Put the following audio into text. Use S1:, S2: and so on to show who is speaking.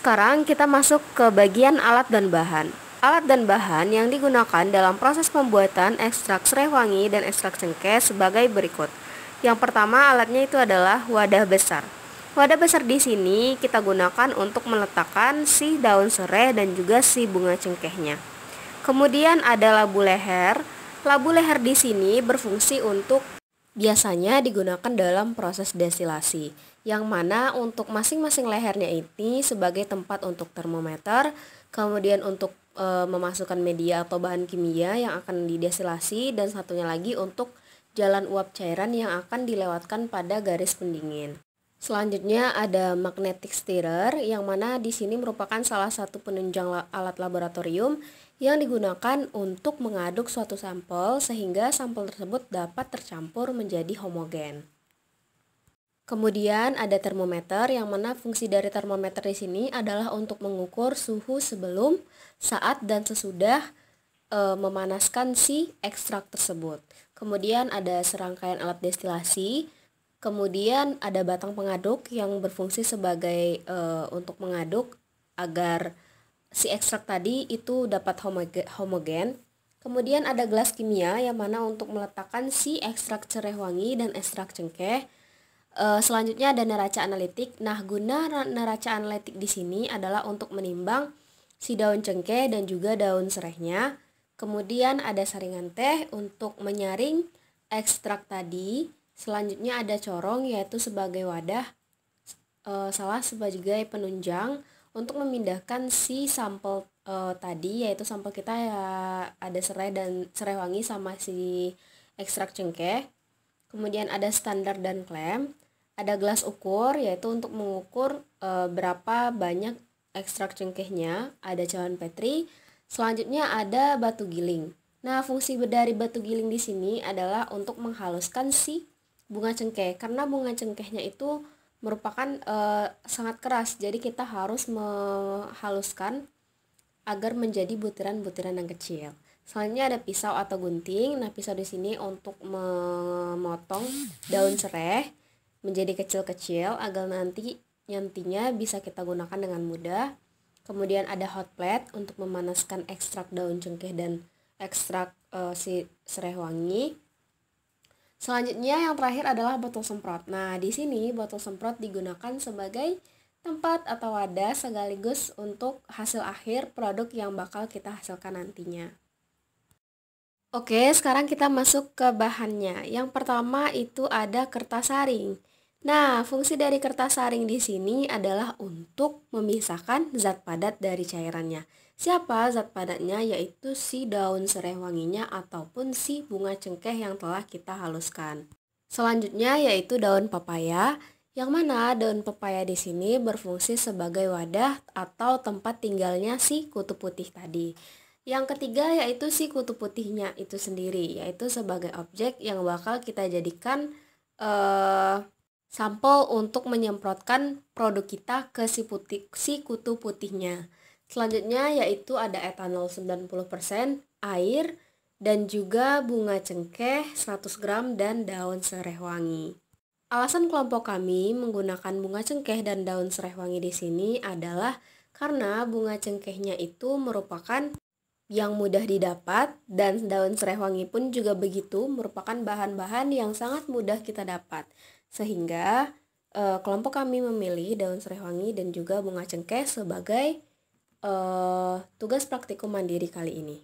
S1: sekarang kita masuk ke bagian alat dan bahan. Alat dan bahan yang digunakan dalam proses pembuatan ekstrak serai wangi dan ekstrak cengkeh sebagai berikut. Yang pertama, alatnya itu adalah wadah besar. Wadah besar di sini kita gunakan untuk meletakkan si daun serai dan juga si bunga cengkehnya. Kemudian ada labu leher. Labu leher di sini berfungsi untuk biasanya digunakan dalam proses destilasi, yang mana untuk masing-masing lehernya ini sebagai tempat untuk termometer, kemudian untuk memasukkan media atau bahan kimia yang akan didestilasi, dan satunya lagi untuk jalan uap cairan yang akan dilewatkan pada garis pendingin. Selanjutnya ada magnetic stirrer, yang mana di sini merupakan salah satu penunjang alat laboratorium yang digunakan untuk mengaduk suatu sampel sehingga sampel tersebut dapat tercampur menjadi homogen. Kemudian ada termometer, yang mana fungsi dari termometer di sini adalah untuk mengukur suhu sebelum, saat, dan sesudah memanaskan si ekstrak tersebut. Kemudian ada serangkaian alat destilasi. Kemudian ada batang pengaduk yang berfungsi sebagai untuk mengaduk agar si ekstrak tadi itu dapat homogen. Kemudian ada gelas kimia, yang mana untuk meletakkan si ekstrak serai wangi dan ekstrak cengkeh. Selanjutnya ada neraca analitik. Nah, guna neraca analitik di sini adalah untuk menimbang si daun cengkeh dan juga daun serainya. Kemudian ada saringan teh untuk menyaring ekstrak tadi. Selanjutnya ada corong, yaitu sebagai wadah salah sebagai penunjang untuk memindahkan si sampel tadi, yaitu sampel kita ya ada serai dan serai wangi sama si ekstrak cengkeh. Kemudian ada standar dan klem. Ada gelas ukur, yaitu untuk mengukur berapa banyak ekstrak cengkehnya. Ada cawan Petri. Selanjutnya ada batu giling. Nah, fungsi dari batu giling di sini adalah untuk menghaluskan si bunga cengkeh, karena bunga cengkehnya itu merupakan sangat keras. Jadi kita harus menghaluskan agar menjadi butiran-butiran yang kecil. Selanjutnya ada pisau atau gunting. Nah, pisau di sini untuk memotong daun serai menjadi kecil-kecil agar nantinya bisa kita gunakan dengan mudah. Kemudian ada hot plate untuk memanaskan ekstrak daun cengkeh dan ekstrak si serai wangi. Selanjutnya yang terakhir adalah botol semprot. Nah, di sini botol semprot digunakan sebagai tempat atau wadah sekaligus untuk hasil akhir produk yang bakal kita hasilkan nantinya. Oke, sekarang kita masuk ke bahannya. Yang pertama itu ada kertas saring. Nah, fungsi dari kertas saring di sini adalah untuk memisahkan zat padat dari cairannya. Siapa zat padatnya? Yaitu si daun serai wanginya ataupun si bunga cengkeh yang telah kita haluskan. Selanjutnya yaitu daun pepaya, yang mana daun pepaya di sini berfungsi sebagai wadah atau tempat tinggalnya si kutu putih tadi. Yang ketiga yaitu si kutu putihnya itu sendiri, yaitu sebagai objek yang bakal kita jadikan sampel untuk menyemprotkan produk kita ke si kutu putihnya. Selanjutnya yaitu ada etanol 90%, air, dan juga bunga cengkeh 100 gram dan daun serai wangi. Alasan kelompok kami menggunakan bunga cengkeh dan daun serai wangi di sini adalah karena bunga cengkehnya itu merupakan yang mudah didapat, dan daun serai wangi pun juga begitu, merupakan bahan-bahan yang sangat mudah kita dapat. Sehingga kelompok kami memilih daun serai wangi dan juga bunga cengkeh sebagai tugas praktikum mandiri kali ini.